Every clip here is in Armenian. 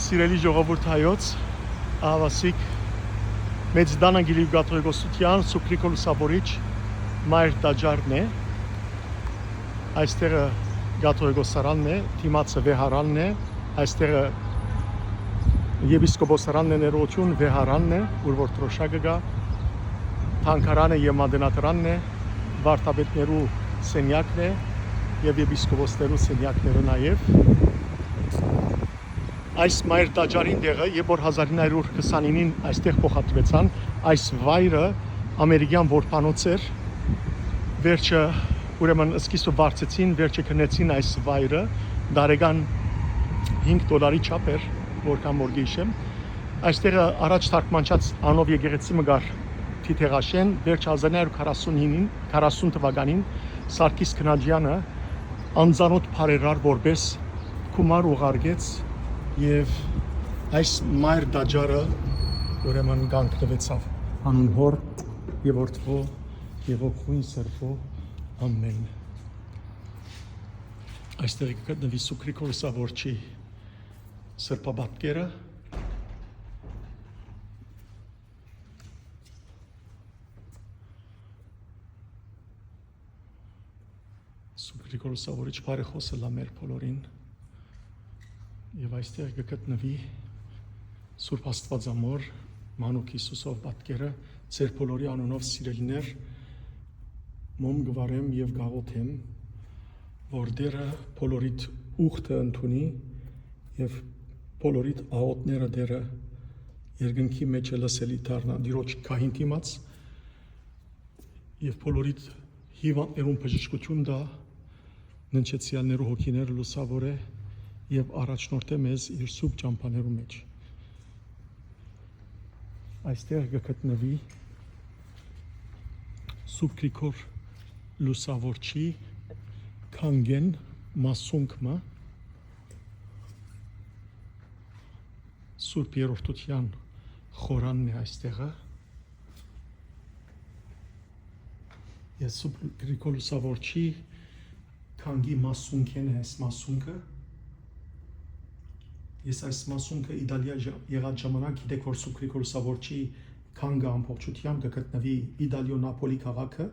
Սիրելի ժողովուրդ հայոց, ահավասիկ մեծ դանագիլի գաթողիկոսության Սուպրիկո լուսավորիչ Մայր Տաջարն է, այստեղը գաթողիկոսարանն է, թիմացը վեհարանն է, այստեղը եպիսկոպոսարանն է ներողություն, վեհարանն է, ուր որ տրոշակը գա, թանգարանը և մատենատարանն է, վարդապետներու սենյակն է և եպիսկոպոսներու սենյակները նաև։ Այս Մայր Տաջարին տեղը, երբ որ 1929-ին այստեղ փոխադրվեցան, այս վայրը ամերիկյան որբանոց էր, վերջը ուրեմն սկիզբը բարձեցին, վերջը քնեցին այս վայրը, դարեգան $5 չափ էր, որքան որ գիշեմ, այստեղը առաջ թարգմանչած անով եկեղեցի մգար Թիթեղաշեն, վերջ 1940 թվականին Սարգիս Քնաջյանը անձանոթ բարերար որպես գումար ուղարկեց և այս Մայր Տաջարը ուրեմն կանգնվեցավ անուն հոր և որդվո և ոգին սրբո ամեն։ Այստեղ կգտնվի Սուպրիկո լուսավորչի սրբապատկերը, Սուպրիկո լուսավորիչ բարեխոսը լա մեր բոլորին, և այստեղ կգտնվի Սուրբ Աստվածամոր Մանուկ Հիսուսով պատկերը, ձեր բոլորի անունով սիրելիներ, մոմ գվարեմ և գաղոթեմ, որ դերը բոլորիդ ուխտը ընդունի և բոլորիդ աղոթները դերը երկնքի մեջը լսելի դառնա Տիրոջ գահին դիմաց և բոլորիդ հիվանդներուն բժշկություն տա, ննչեցյալներու հոգիները լուսավորե և առաջնորդե մեզ իր սուրբ ճամփաներու մեջ։ Այստեղ կգտնվի Սուպրիկո լուսավորչի քանգեն մասունքը, Սուրբ Երրորդության խորանն է այստեղը, և Սուպրիկո լուսավորչի քանգի մասունքեն է այս մասունքը, Ես այս մասունքը Իտալիա եղած ժամանակ գիտեք, որ Սուպրիկո լուսավորչի քանգը ամբողջությամբ կգտնվի Իտալիո Նապոլի քաղաքը,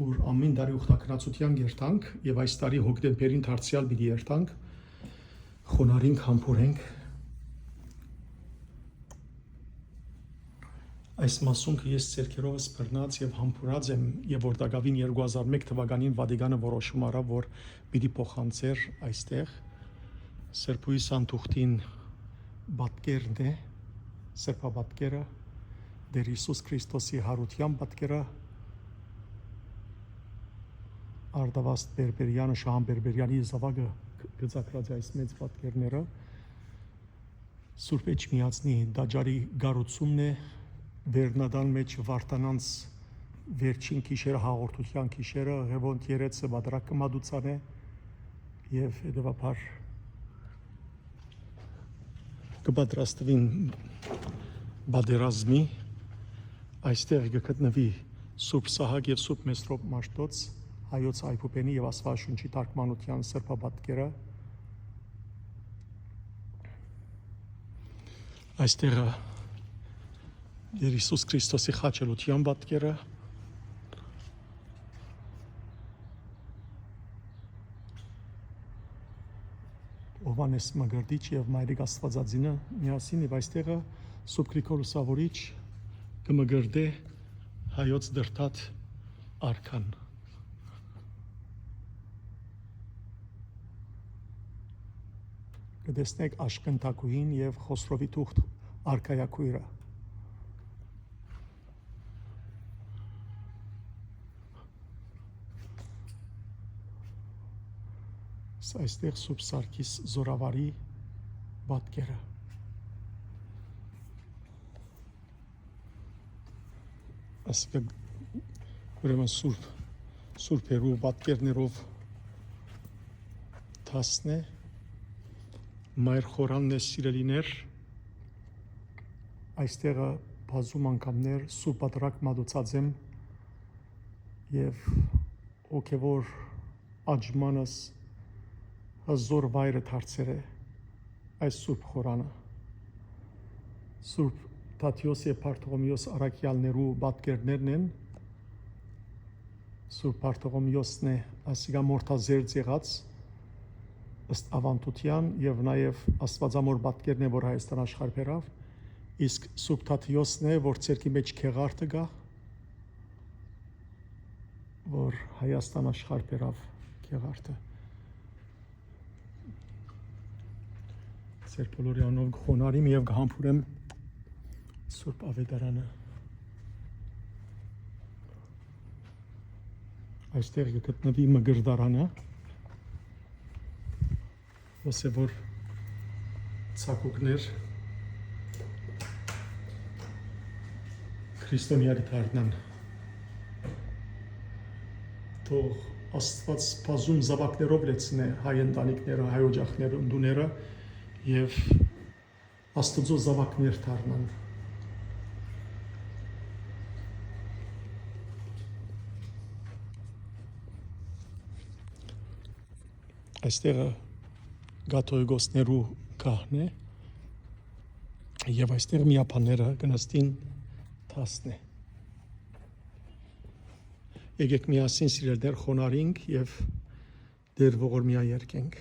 ուր ամեն տարի ուխտակնացության երթանք և այս տարի հոկտեմբերին դարձյալ պիտի երթանք, խոնարհենք, համբուրենք։ Այս մասունքը ես ձեռքերովս բռնած և համբուրած եմ, և որ դակավին 2001 թվականին Վատիկանը որոշում արավ, որ պիտի փոխանցեր այստեղ Սրբույի Սանդուղտին պատկերն է, սրբապատկերը, Տեր Հիսուս Քրիստոսի հարության պատկերը, Արդավաստ Բերբերյանը, Շահան Բերբերյանի զավակը գծակրած այս մեծ պատկերները, Սուրբ Էջմիածնի Տաջարի գառուցումն է, Վերնադան մեջ Վարդանանց վերջին գիշերը, հաղորդության գիշերը, Ղևոնդ երեցը Բադրակը մատուցան է և հետևաբար կպատրաստվին բادرազմի, այստեղ կգտնվի Սուրբ Սահակ և Սուրբ Մեսրոպ Մաշտոց, հայոց այբուբենի և Աստվածաշունչի թարգմանության սրբապատկերը, այստեղը Տեր Հիսուս Քրիստոսի խաչելության պատկերը, Հովհաննես Մկրտիչ և Մայրիկ Աստվածածինը միասին և այստեղը Սուպրիկո լուսավորիչ կմկրտե հայոց դրդատ արքան։ Կտեսնեք Աշկնթակուհին և Խոսրովի թուղթ արքայակույրը։ Այստեղ Սուրբ Սարգիս Զորավարի պատկերը։ Այսինքն ուրեմն սուրբերու պատկերներով դասն է, Մայր խորանն է սիրելիներ, այստեղը բազում անգամներ Սուրբ Պատրակ մատուցած եմ և հոգևոր աճմանս հզոր վայրը դարձել է այս Սուրբ խորանը։ Սուրբ Թադեոս եւ Բարթողոմեոս առաքյալներու պատկերներն են Սուրբ Բարթողոմեոսն է ասիգա մորթազերծ եղած ըստ ավանդության եւ նաեւ Աստվածամոր պատկերն է որ Հայաստան աշխարհ բերավ իսկ Սուրբ Թադեոսն է որ ցերկի մեջ քեղարտը գա որ Հայաստան աշխարհ բերավ քեղարտը Ձեր բոլորի անով խոնարհիմ եւ գհամբուրեմ Սուրբ Ավետարանը Այստեղ գտնվի մգրդարանը ոսե որ ցակուկներ քրիստոնյալի դառնան թող Աստված բազում զավակներով լեցնե հայ ընտանիքները հայ օջախները ընդուները եւ Աստծո զավակներ դառնան Այստեղը գաթողիկոսներու կահն է եւ այստեղ միապանները գնաստին 10 է Եկեք միասին սիրելիներ խոնարհենք եւ Դեր ողորմիա երկենք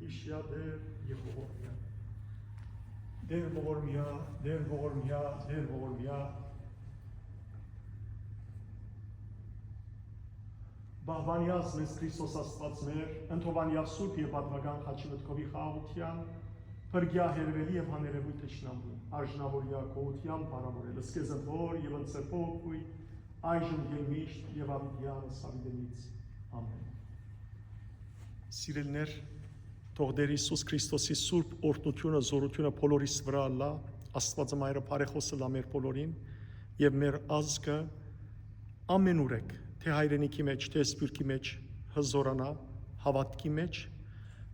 Իշյադեր Եհովա Դեր ողորմիա, դեր ողորմիա, դեր ողորմիա։ Բաղբանյաց մեզ Քրիստոս Աստված մեր, ընթովանյավ սուրբ եւ պատվական խաչի մտքովի խաղաղության, փրկյա հերվելի եւ հաներևույթ թշնամու, արժանավորյա կողության բարավորել, սկեզ ընթոր եւ ընծեպողույ, այժմ եւ միշտ եւ ավիդյան սավիդենից, ամեն։ Սիրելներ, թող Տեր Հիսուս Քրիստոսի սուրբ օրհնությունը, զորությունը բոլորիս վրա լա, Աստվածը Մայրը բարեխոսը լա մեր բոլորին եւ մեր ազգը ամենուրեք թե հայրենիքի մեջ, թե սփյուռքի մեջ հզորանա, հավատքի մեջ,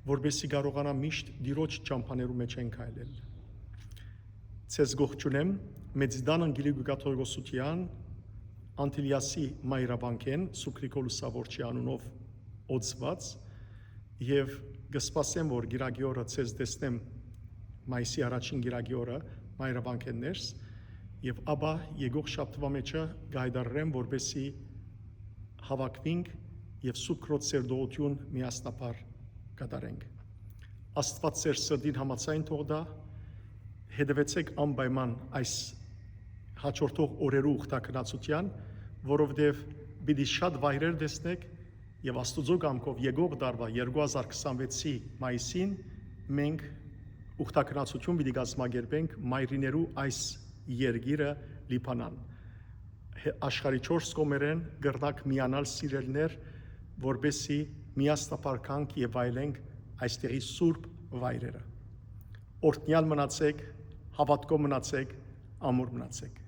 որբեսի կարողանա միշտ Տիրոջ ճամփաներու մեջ են քայլել։ Ցեզ գողջունեմ Մեծիդան Անգելիկ Կաթողիկոսության Անտիլիասի Մայրաբանկեն Սուկրիկոլուսավորչի անունով օծված եւ գսպասեմ որ գիրագի օրը ցեզ տեսնեմ մայիսի առաջին գիրագի օրը Մայրաբանկեններս եւ ապա եկող շաբթվա մեջը գայդարրեմ որբեսի հավաքվենք եւ սուկրոց սերդողություն միասնապար կատարենք։ Աստված ձեր սրտին համացայն թող դա, հետևեցեք անպայման այս հաջորդող օրերու ուխտակնացության, որովհետեւ պիտի շատ վայրեր տեսնեք եւ Աստուծո կամքով եկող տարվա 2026-ի մայիսին մենք ուխտակնացություն պիտի կազմակերպենք մայրիներու այս երգիրը Լիբանան։ Աշխարհի 4 կողմերեն գրնակ միանալ սիրելներ, որբեսի միասնապար կանք եւ այլենք այստեղի սուրբ վայրերը։ Օրհնյալ մնացեք, հավատքով մնացեք, ամուր մնացեք։